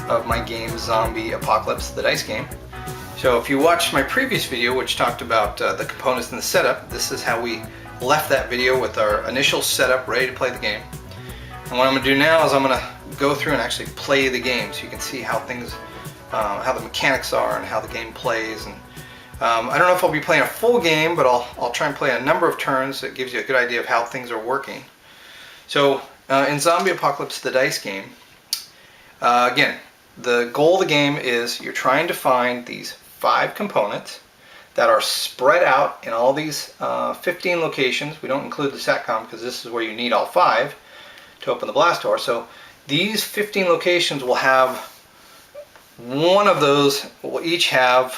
of my game Zombie Apocalypse, the dice game. So if you watched my previous video, which talked about the components and the setup, this is how we left that video with our initial setup ready to play the game. And what I'm going to do now is I'm going to go through and actually play the game so you can see how things, how the mechanics are and how the game plays. And I don't know if I'll be playing a full game, but I'll try and play a number of turns that gives you a good idea of how things are working. So in Zombie Apocalypse, the dice game, again, the goal of the game is you're trying to find these 5 components that are spread out in all these 15 locations. We don't include the SATCOM because this is where you need all 5 to open the blast door. So these 15 locations will have one of those, will each have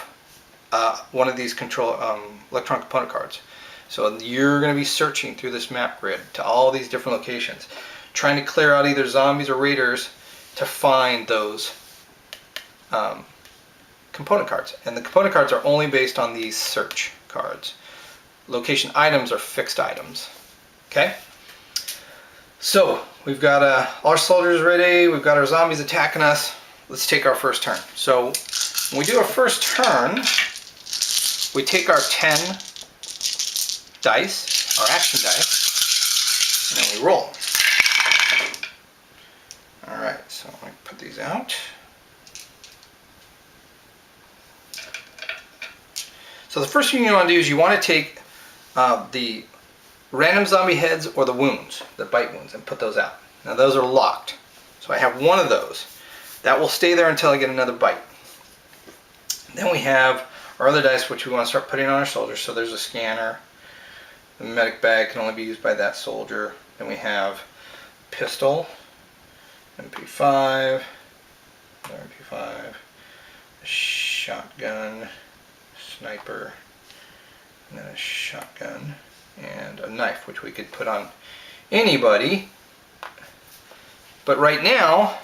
one of these electronic component cards. So you're going to be searching through this map grid to all these different locations, trying to clear out either zombies or raiders to find those component cards. And the component cards are only based on these search cards. Location items are fixed items. Okay? So we've got all our soldiers ready, we've got our zombies attacking us. Let's take our first turn. So when we do our first turn, we take our 10 dice, our action dice, and then we roll. Alright, so let me put these out. So the first thing you want to do is you want to take the random zombie heads or the wounds, the bite wounds, and put those out. Now those are locked. So I have one of those. That will stay there until I get another bite. Then we have our other dice, which we want to start putting on our soldiers. So there's a scanner. The medic bag can only be used by that soldier. Then we have pistol, MP5, another MP5, a shotgun, sniper, and then a shotgun, and a knife, which we could put on anybody. But right now,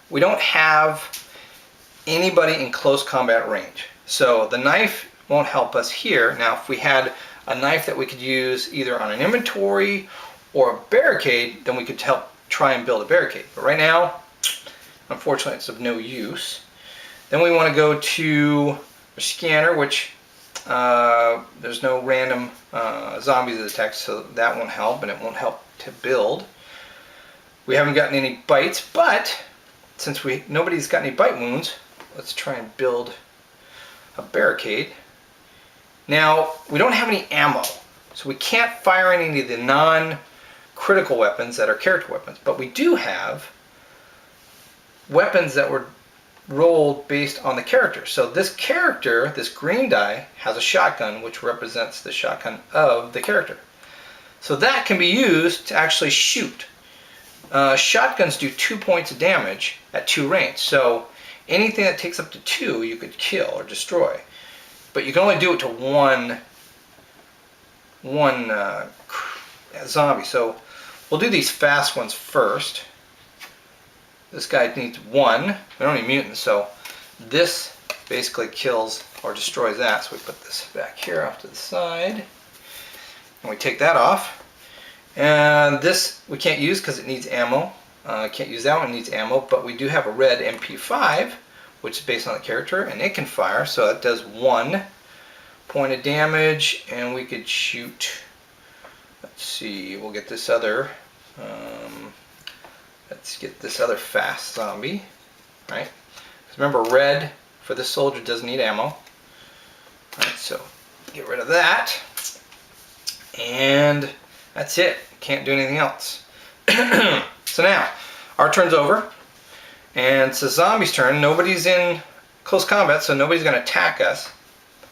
we don't have anybody in close combat range. So the knife won't help us here. Now, if we had a knife that we could use either on an inventory or a barricade, then we could help try and build a barricade. But right now, unfortunately, it's of no use. Then we want to go to a scanner, which there's no random zombies that attack, so that won't help, and it won't help to build. We haven't gotten any bites, but since nobody's got any bite wounds, let's try and build a barricade. Now, we don't have any ammo, so we can't fire any of the non-critical weapons that are character weapons, but we do have weapons that were rolled based on the character. So this character, this green die, has a shotgun, which represents the shotgun of the character. So that can be used to actually shoot. Shotguns do 2 points of damage at 2 range. So anything that takes up to 2 you could kill or destroy. But you can only do it to one zombie. So we'll do these fast ones first. This guy needs 1. We don't need mutants, so this basically kills or destroys that. So we put this back here off to the side. And we take that off. And this we can't use because it needs ammo. Can't use that one, it needs ammo. But we do have a red MP5, which is based on the character, and it can fire. So it does 1 point of damage, and we could shoot. Let's see, we'll get this other. Let's get this other fast zombie, right? Because remember, red for this soldier doesn't need ammo. Right, so get rid of that. And that's it. Can't do anything else. So now, our turn's over. And it's the zombie's turn. Nobody's in close combat, so nobody's going to attack us.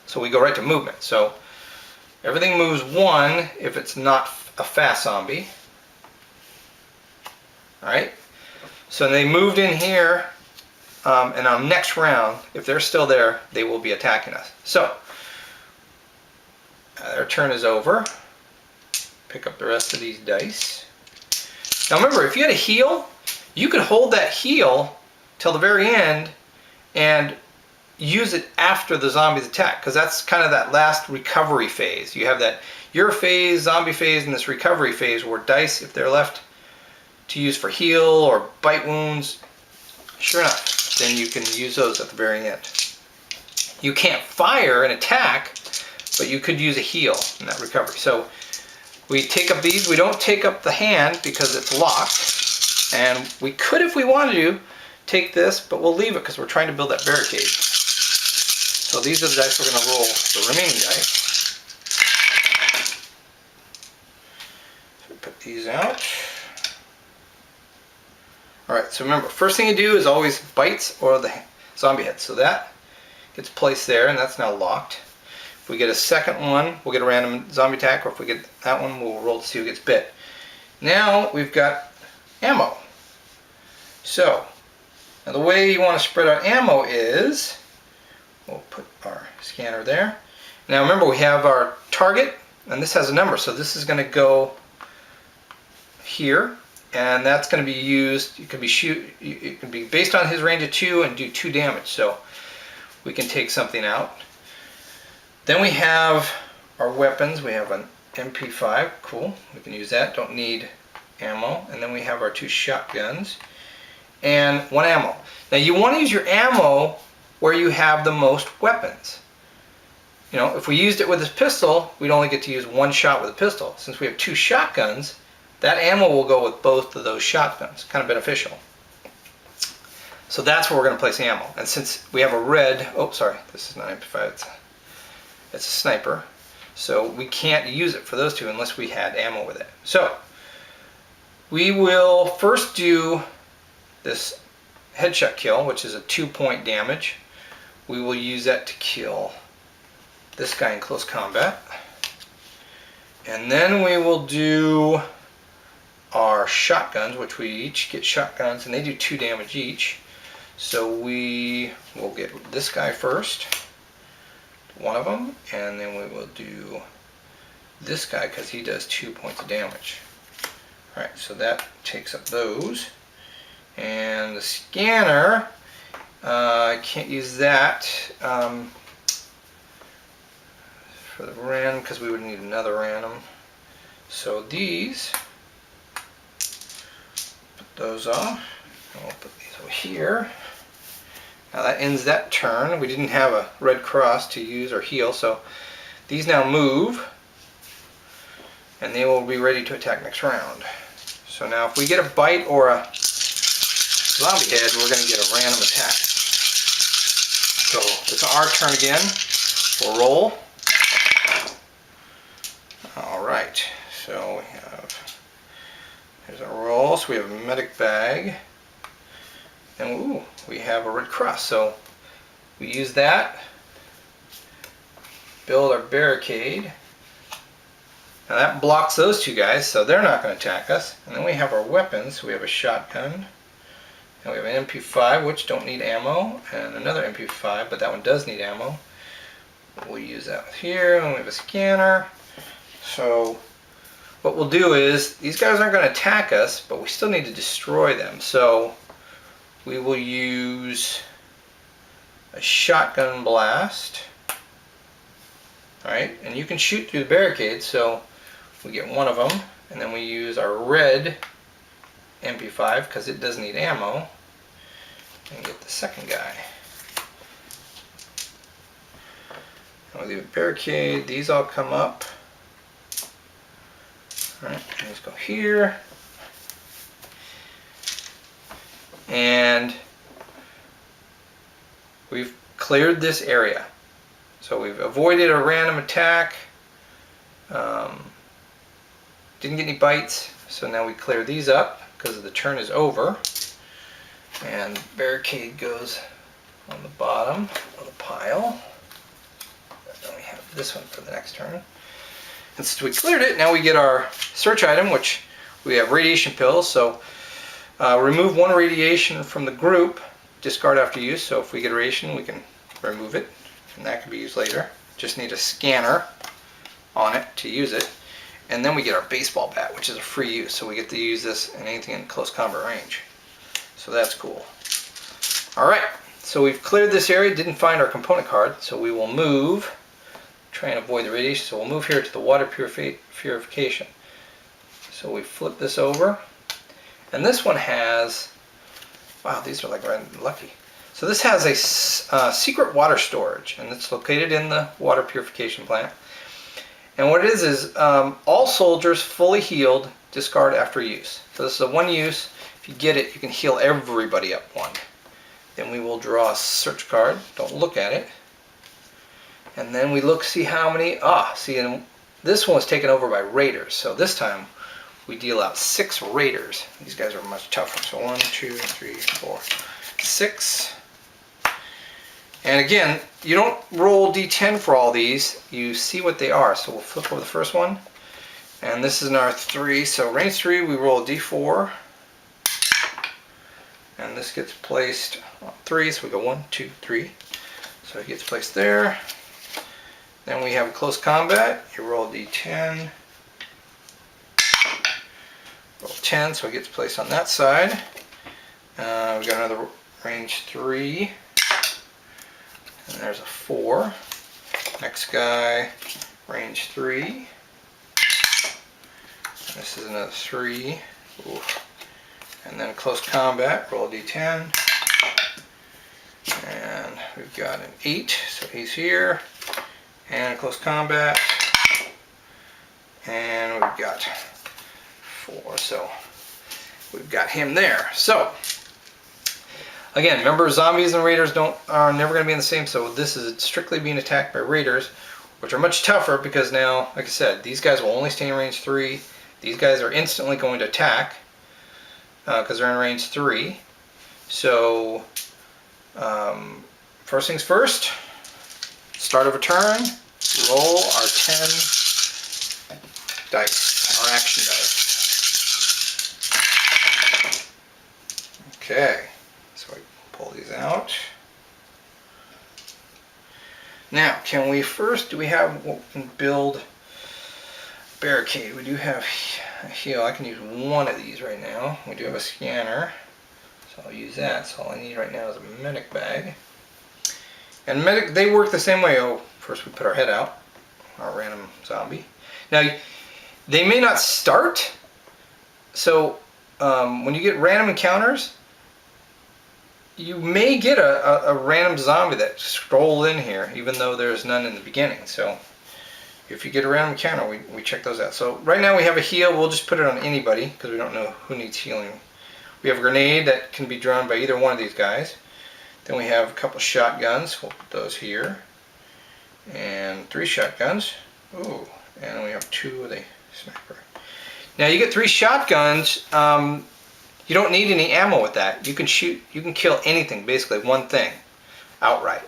So we go right to movement. So everything moves 1 if it's not a fast zombie. Alright, so they moved in here, and on next round, if they're still there, they will be attacking us. So, their turn is over. Pick up the rest of these dice. Now remember, if you had a heal, you could hold that heal till the very end and use it after the zombies attack, because that's kind of that last recovery phase. You have that your phase, zombie phase, and this recovery phase where dice, if they're left to use for heal or bite wounds, sure enough, then you can use those at the very end. You can't fire and attack, but you could use a heal in that recovery. So we take up these. We don't take up the hand because it's locked. And we could, if we wanted to, take this, but we'll leave it because we're trying to build that barricade. So these are the dice we're going to roll, the remaining dice. So put these out. Alright, so remember, first thing you do is always bites or the zombie head. So that gets placed there, and that's now locked. If we get a second one, we'll get a random zombie attack, or if we get that one, we'll roll to see who gets bit. Now we've got ammo. So, now the way you want to spread out ammo is, we'll put our scanner there. Now remember, we have our target, and this has a number, so this is going to go here, and that's going to be used. It can be based on his range of 2 and do 2 damage. So we can take something out. Then we have our weapons. We have an MP5, cool. We can use that. Don't need ammo. And then we have our 2 shotguns and 1 ammo. Now you want to use your ammo where you have the most weapons. You know, if we used it with this pistol, we'd only get to use 1 shot with a pistol. Since we have 2 shotguns, that ammo will go with both of those shotguns. Kind of beneficial. So that's where we're going to place ammo. And since we have a red, oh sorry, this is not MP5, it's a sniper. So we can't use it for those 2 unless we had ammo with it. So we will first do this headshot kill, which is a 2-point damage. We will use that to kill this guy in close combat. And then we will do our shotguns, which we each get shotguns, and they do 2 damage each. So we will get this guy first, one of them, and then we will do this guy because he does 2 points of damage. Alright, so that takes up those. And the scanner, I can't use that for the random because we would need another random. So these, put those off, and we'll put these over here. Now that ends that turn. We didn't have a red cross to use or heal, so these now move, and they will be ready to attack next round. So now if we get a bite or a zombie head, we're going to get a random attack. So it's our turn again. We'll roll. Alright, so we have, here's our roll. So we have a medic bag. And ooh, we have a red cross. So we use that, build our barricade. Now that blocks those 2 guys, so they're not going to attack us. And then we have our weapons. We have a shotgun. And we have an MP5, which don't need ammo, and another MP5, but that one does need ammo. We'll use that here, and we have a scanner. So what we'll do is, these guys aren't going to attack us, but we still need to destroy them. So we will use a shotgun blast. Alright, and you can shoot through the barricade, so we get one of them, and then we use our red MP5 because it does need ammo, and get the second guy. And we'll leave a barricade. These all come up. Alright, let's go here. And we've cleared this area. So we've avoided a random attack. Didn't get any bites. So now we clear these up because the turn is over. And barricade goes on the bottom of the pile. And then we have this one for the next turn. And since we cleared it, now we get our search item, which we have radiation pills. So remove 1 radiation from the group, discard after use. So if we get a radiation, we can remove it, and that can be used later. Just need a scanner on it to use it. And then we get our baseball bat, which is a free use. So we get to use this in anything in close combat range. So that's cool. Alright, so we've cleared this area, didn't find our component card, so we will move, try and avoid the radiation. So we'll move here to the water purification. So we flip this over, and this one has, wow, these are like red lucky. So this has a secret water storage, and it's located in the water purification plant. And what it is all soldiers fully healed discard after use. So this is a one use. If you get it, you can heal everybody up one. Then we will draw a search card. Don't look at it. And then we look, see how many. See, and this one was taken over by raiders. So this time we deal out 6 raiders. These guys are much tougher. So 1, 2, 3, 4, 6. And again, you don't roll D10 for all these. You see what they are. So we'll flip over the first one. And this is our 3. So range 3, we roll a D4. And this gets placed on 3. So we go 1, 2, 3. So it gets placed there. Then we have close combat. You roll a D10. Roll 10, so it gets placed on that side. We've got another range 3. And there's a 4. Next guy, range 3. And this is another 3. Oof. And then close combat, roll a D10. And we've got an 8, so he's here. And close combat. And we've got 4, so we've got him there. So again, remember, zombies and raiders are never going to be in the same. So this is strictly being attacked by raiders, which are much tougher because now, like I said, these guys will only stay in range 3. These guys are instantly going to attack because they're in range 3. So first things first, start of a turn, roll our 10 dice, our action dice. Okay, so I pull these out. Now, can we first, do we build a barricade? We do have a heal. I can use one of these right now. We do have a scanner, so I'll use that. So all I need right now is a medic bag. And medic, they work the same way. First we put our head out, our random zombie. Now, they may not start, so when you get random encounters, you may get a random zombie that scrolls in here, even though there's none in the beginning. So if you get a random encounter, we check those out. So right now we have a heal. We'll just put it on anybody because we don't know who needs healing. We have a grenade that can be drawn by either one of these guys. Then we have a couple shotguns. We'll put those here. And 3 shotguns. Ooh, and we have 2 with a sniper. Now you get 3 shotguns. You don't need any ammo with that. You can shoot, you can kill anything, basically one thing, outright.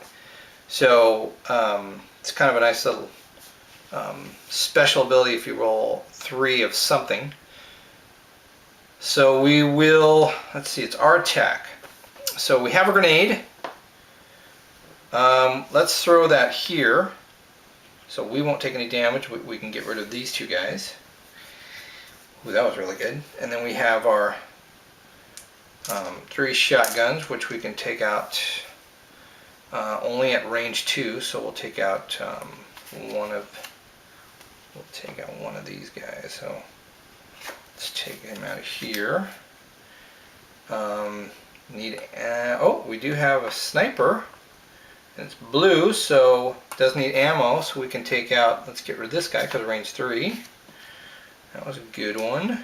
So it's kind of a nice little special ability if you roll 3 of something. So we will, let's see, it's our attack. So we have a grenade. Let's throw that here. So we won't take any damage. We can get rid of these 2 guys. Ooh, that was really good. And then we have our 3 shotguns, which we can take out only at range 2. So we'll take out one of these guys. So let's take him out of here. We do have a sniper. It's blue, so it does need ammo. So we can take out. Let's get rid of this guy because range 3. That was a good one.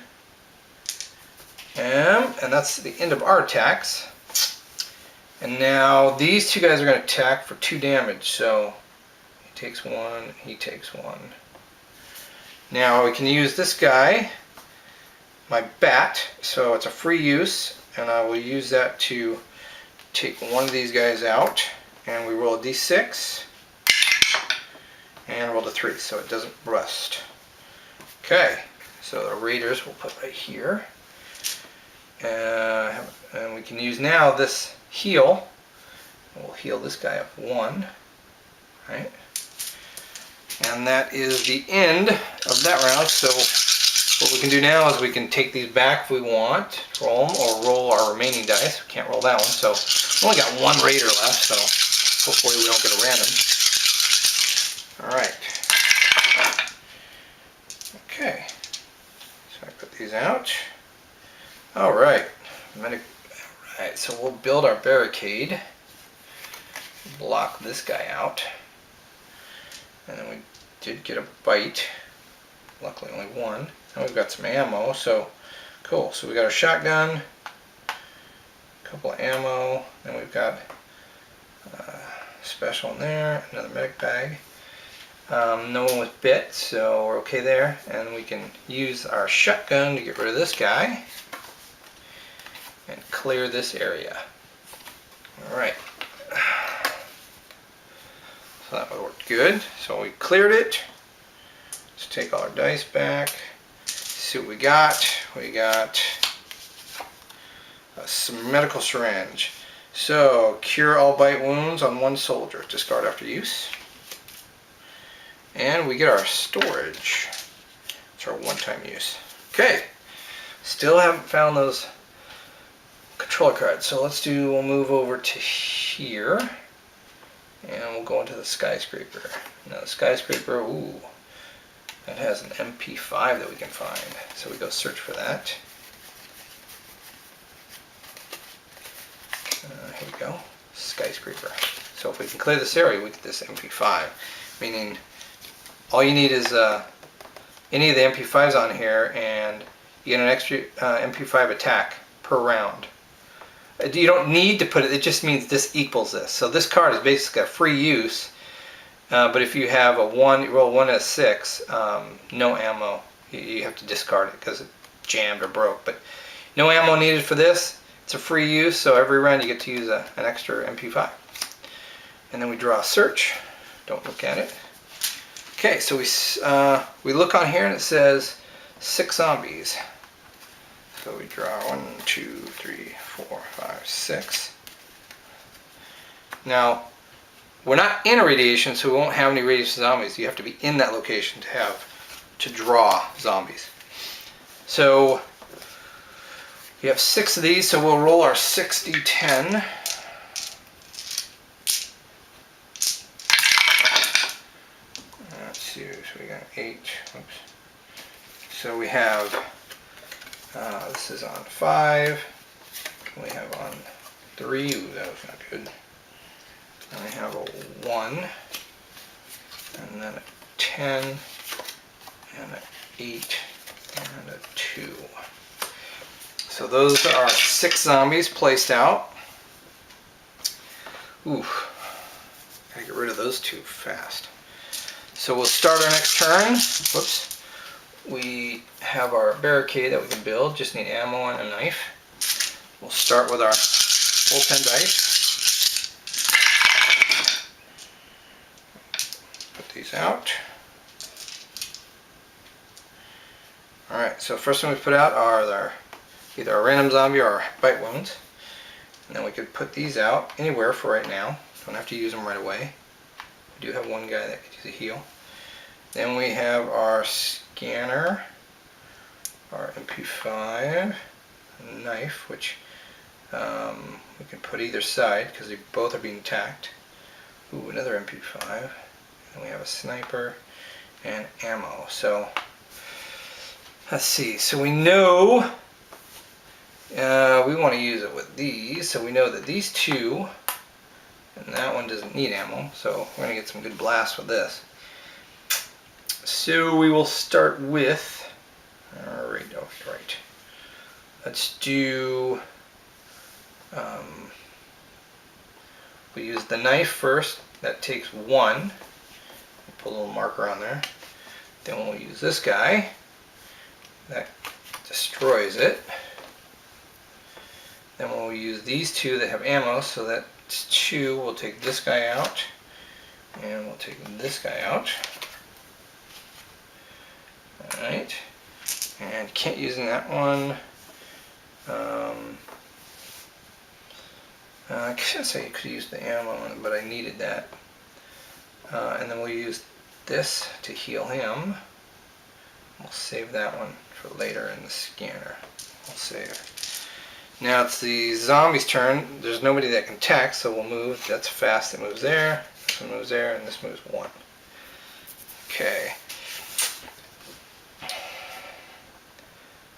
And that's the end of our attacks. And now these 2 guys are going to attack for 2 damage. So he takes 1, he takes 1. Now we can use this guy, my bat. So it's a free use, and I will use that to take one of these guys out. And we roll a d6 and roll a 3, so it doesn't rust. Okay, so the raiders we'll put right here. And we can use now this heal. We'll heal this guy up 1. Right? And that is the end of that round. So what we can do now is we can take these back if we want, roll them, or roll our remaining dice. We can't roll that one, so we only got 1 raider left, so hopefully we don't get a random. Alright. Okay. So I put these out. Alright. Alright, so we'll build our barricade. block this guy out. And then we did get a bite. Luckily only one. And we've got some ammo, so cool. So we got our shotgun, a couple of ammo, and we've got special in there, another medic bag. No one was bit, so we're okay there. And we can use our shotgun to get rid of this guy and clear this area. Alright. So that worked good. So we cleared it. Let's take all our dice back. See what we got. We got some medical syringe. So, cure all bite wounds on one soldier. Discard after use. And we get our storage. It's our one-time use. Okay. Still haven't found those controller cards. So we'll move over to here. And we'll go into the skyscraper. Now the skyscraper, ooh, that has an MP5 that we can find. So we go search for that. Here we go, skyscraper. So if we can clear this area, we get this MP5. Meaning, all you need is any of the MP5s on here, and you get an extra MP5 attack per round. You don't need to put it, it just means this equals this. So this card is basically a free use, but if you have a 1, you roll 1 as 6, no ammo, you have to discard it because it jammed or broke. But no ammo needed for this. It's a free use, so every round you get to use an extra MP5. And then we draw a search. Don't look at it. Okay, so we look on here and it says 6 zombies. So we draw 1, 2, 3, 4, 5, 6. Now, we're not in a radiation, so we won't have any radiation zombies. You have to be in that location to draw zombies. So we have 6 of these, so we'll roll our 6d10. Let's see, so we got 8. Oops. So we have, this is on 5. We have on 3. Ooh, that was not good. And we have a 1, and then a 10, and an 8, and a 2. So those are 6 zombies placed out. Ooh, gotta get rid of those 2 fast. So we'll start our next turn. Whoops. We have our barricade that we can build. Just need ammo and a knife. We'll start with our full 10 dice. Put these out. Alright, so first one we put out are either a random zombie or bite wounds. And then we could put these out anywhere for right now. Don't have to use them right away. We do have one guy that could use a heal. Then we have our scanner, our MP5, knife, which we can put either side because they both are being attacked. Ooh, another MP5. And we have a sniper and ammo. So let's see. So we know we want to use it with these. So we know that these 2, and that one doesn't need ammo. So we're going to get some good blasts with this. So we will start with, alright, let's do, we use the knife first, that takes 1, put a little marker on there, then we'll use this guy, that destroys it, then we'll use these 2 that have ammo, so that's 2, we'll take this guy out, and we'll take this guy out. Alright, and can't use in that one. I can't say you could use the ammo, but I needed that. And then we'll use this to heal him. We'll save that one for later in the scanner. We'll save. Now it's the zombie's turn. There's nobody that can attack, so we'll move. That's fast. It moves there. This one moves there, and this moves 1. Okay.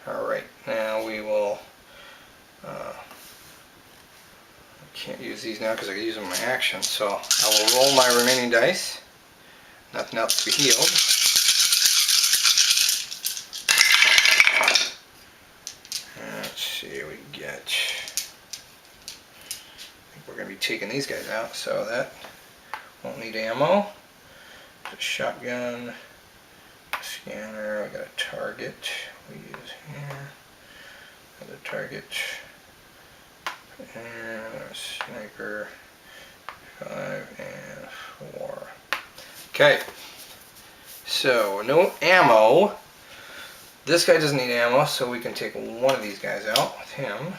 Alright, now we will can't use these now because I can use them in my action. So I will roll my remaining dice. Nothing else to be healed. Let's see, we get. I think we're going to be taking these guys out, so that won't need ammo. The shotgun, scanner. We got a target. We use here. Another target. And a sniper. 5 and 4. Okay. So no ammo. This guy doesn't need ammo, so we can take one of these guys out with him.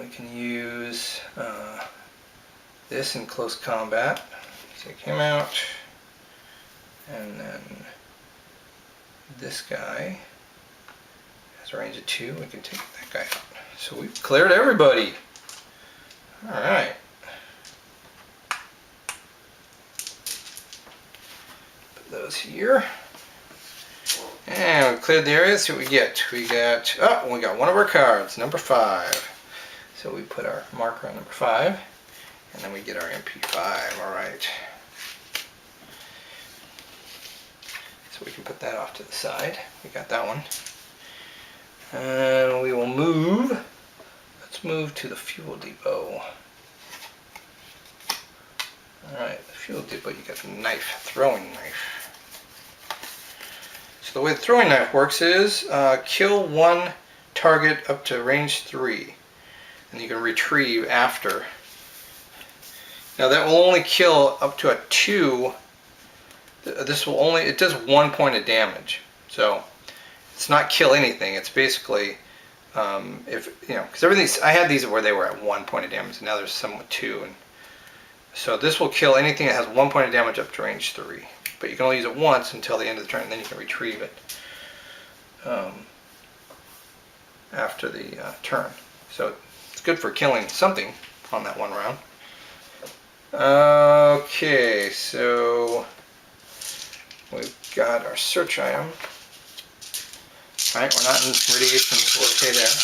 We can use this in close combat. Take him out. And then this guy has a range of 2. We can take that guy out. So we've cleared everybody. Alright. Put those here. And we cleared the area. See what we get. We got one of our cards, number 5. So we put our marker on number 5. And then we get our MP5. Alright. So we can put that off to the side. We got that one. And we will move. Let's move to the fuel depot. Alright, the fuel depot, you got the knife, throwing knife. So the way the throwing knife works is kill one target up to range 3. And you can retrieve after. Now that will only kill up to a 2. This will only, it does 1 point of damage. So it's not kill anything, it's basically if you know, because everything's, I had these where they were at 1 point of damage, and now there's some with 2, and so this will kill anything that has 1 point of damage up to range 3. But you can only use it once until the end of the turn, and then you can retrieve it after the turn. So it's good for killing something on that one round. Okay, so we've got our search item. Alright, we're not in radiation, so we're okay there.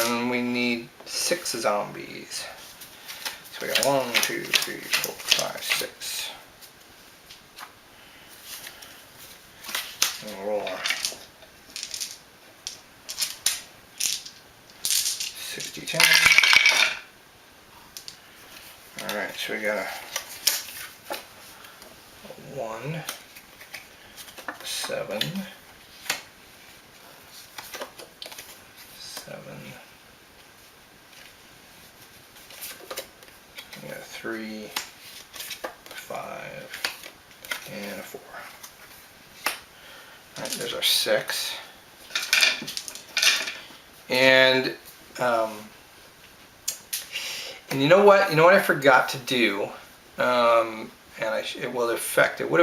And we need 6 zombies. So we got 1, 2, 3, 4, 5, 6. And we'll roll our 60-10. Alright, so we got a 1, 7. 7. We got a 3, 5, and a 4. Alright, there's our 6. And you know what? You know what I forgot to do? And it would have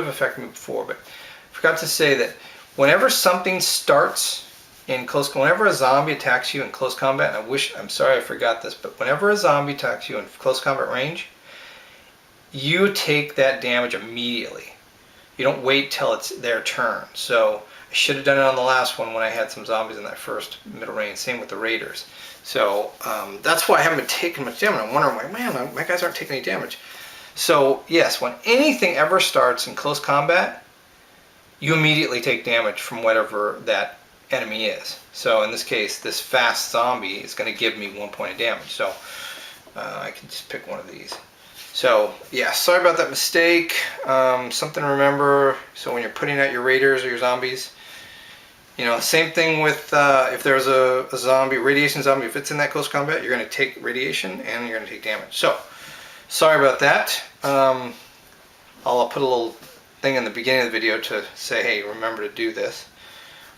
affected me before, but I forgot to say that whenever something starts in close, whenever a zombie attacks you in close combat, and I'm sorry I forgot this, but whenever a zombie attacks you in close combat range, you take that damage immediately. You don't wait till it's their turn. So I should have done it on the last one when I had some zombies in that first middle range. Same with the raiders. So that's why I haven't been taking much damage. I'm wondering, like, man, my guys aren't taking any damage. So yes, when anything ever starts in close combat, you immediately take damage from whatever that enemy is. So in this case, this fast zombie is going to give me 1 point of damage. So I can just pick one of these. So yeah, sorry about that mistake. Something to remember. So when you're putting out your raiders or your zombies, you know, same thing with if there's a zombie, radiation zombie, if it's in that close combat, you're going to take radiation and you're going to take damage. So sorry about that. I'll put a little thing in the beginning of the video to say, hey, remember to do this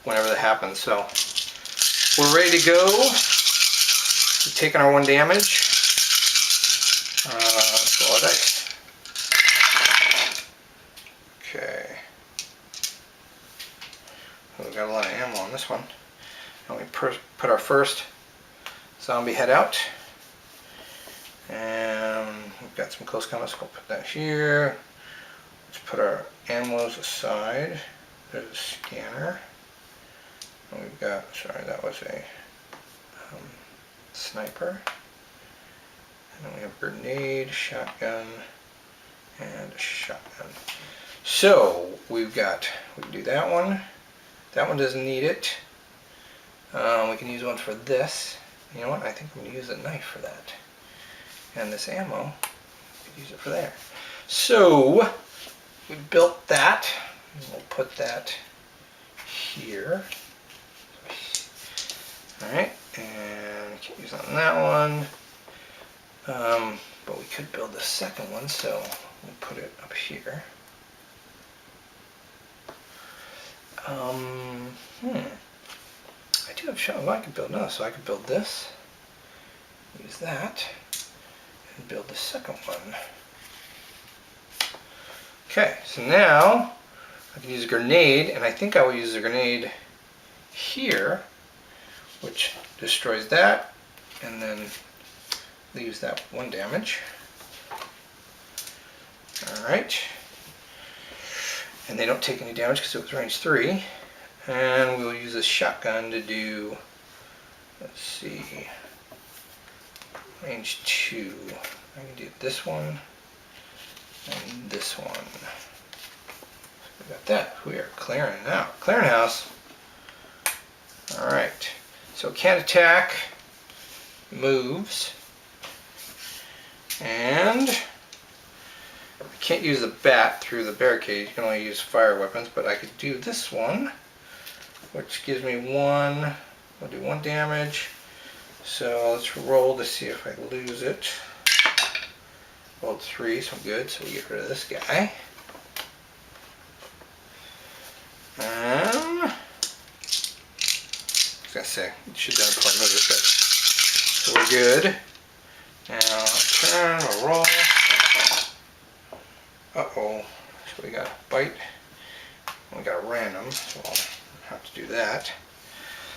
whenever that happens. So we're ready to go. We've taken our 1 damage. Let's roll our dice. Okay. We've got a lot of ammo on this one. And we put our first zombie head out. And we've got some close combat, so we'll put that here. Let's put our ammos aside. There's a scanner. And we've got, sorry, that was a sniper. And then we have grenade, shotgun, and a shotgun. So we can do that one. That one doesn't need it. We can use one for this. You know what? I think I'm going to use a knife for that. And this ammo, we could use it for there. So we built that. We'll put that here. Alright, and we can't use it on that one. But we could build the second one, so we'll put it up here. I do have shot. Well, I could build another, so I could build this, use that, and build the second one. Okay, so now I can use a grenade, and I think I will use a grenade here, which destroys that, and then leaves that 1 damage. Alright. And they don't take any damage because it was range 3. And we'll use a shotgun to do, let's see, range 2. I can do this one and this one. So we got that. We are clearing now. Clearing house. Alright. So can't attack, moves, and I can't use the bat through the barricade. You can only use fire weapons, but I could do this one, which gives me 1. I'll do 1 damage. So let's roll to see if I lose it. Rolled 3, so I'm good. So we get rid of this guy. I was gonna say, it should have done a point move it, but so we're good. Now turn, we'll roll. Uh-oh. So we got a bite. We got a random, so we'll have to do that.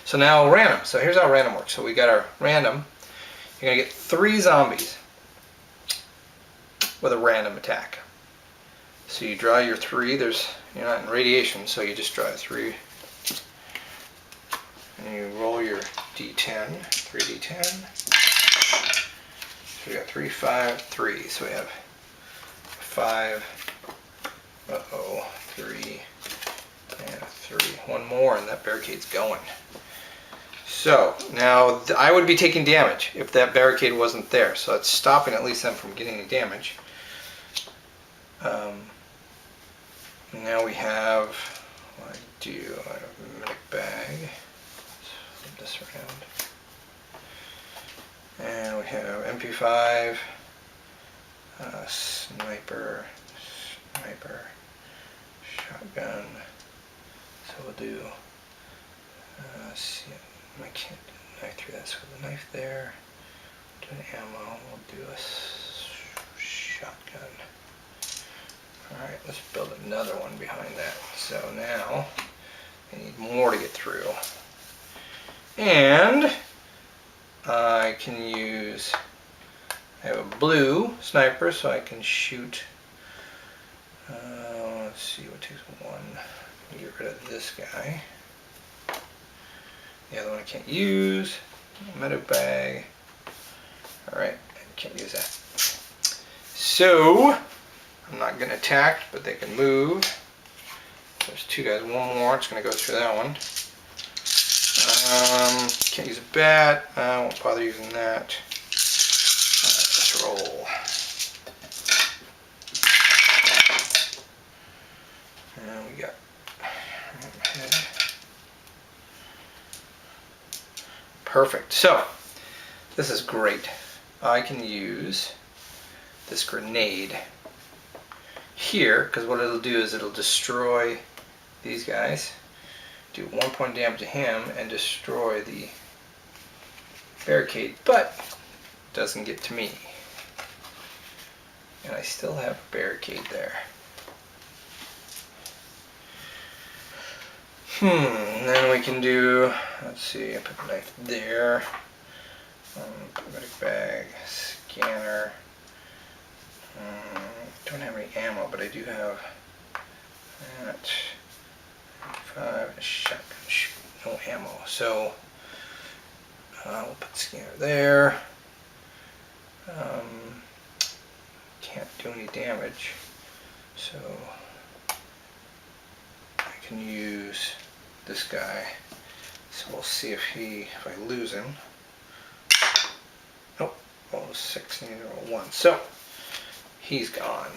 So now random. So here's how random works. So we got our random. You're gonna get 3 zombies with a random attack. So you draw your 3. You're not in radiation, so you just draw 3. And you roll your d10, 3d10. So we got 3, 5, 3. So we have 5, 3, and 3. 1 more, and that barricade's going. So now I would be taking damage if that barricade wasn't there. So it's stopping at least them from getting any damage. Now we have, what I have a medic bag. Flip this around. And we have MP5, sniper, shotgun. So we'll do, see, I can't do the knife through that, so the knife there. Do an ammo, we'll do a shotgun. Alright, let's build another one behind that. So now, I need more to get through. And I can use, I have a blue sniper, so I can shoot, let's see what takes 1. Get rid of this guy. The other one I can't use. Medic bag. Alright, I can't use that. So, I'm not going to attack, but they can move. There's 2 guys. 1 more. It's going to go through that one. Can't use a bat. I won't bother using that. Let's roll. And we got head. Perfect. So, this is great. I can use this grenade here, because what it'll do is it'll destroy these guys, do 1 point damage to him, and destroy the barricade, but doesn't get to me. And I still have a barricade there. Then we can do, let's see, I put the knife there, medic bag, scanner. Don't have any ammo, but I do have that. 5, shotgun, shoot, no ammo. So We'll put the scanner there. Can't do any damage, so I can use this guy. So we'll see if I lose him. Nope, well, 6 and 1. So he's gone.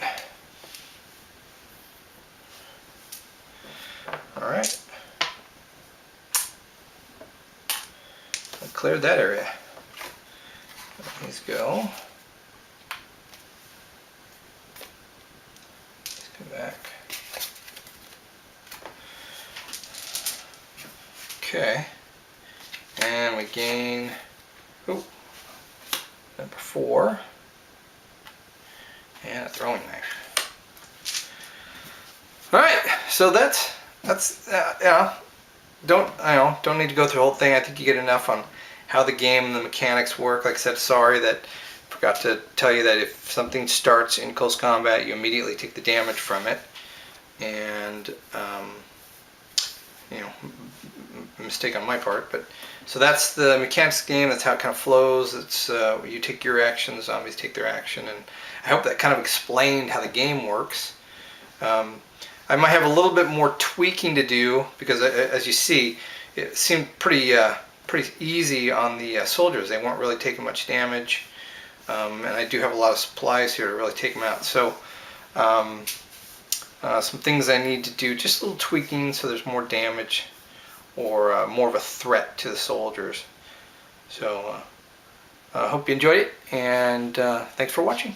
All right. I cleared that area. Let these go. Let's come back. Okay. And we gain number 4 and a throwing knife. All right, so that's yeah. Don't need to go through the whole thing. I think you get enough on how the game and the mechanics work. Like I said, sorry that forgot to tell you that if something starts in close combat, you immediately take the damage from it, and mistake on my part, but so that's the mechanics of the game. That's how it kind of flows. It's you take your action, the zombies take their action, and I hope that kind of explained how the game works. I might have a little bit more tweaking to do because, as you see, it seemed pretty easy on the soldiers. They weren't really taking much damage, and I do have a lot of supplies here to really take them out. So some things I need to do, just a little tweaking so there's more damage or more of a threat to the soldiers. So I hope you enjoyed it, and thanks for watching.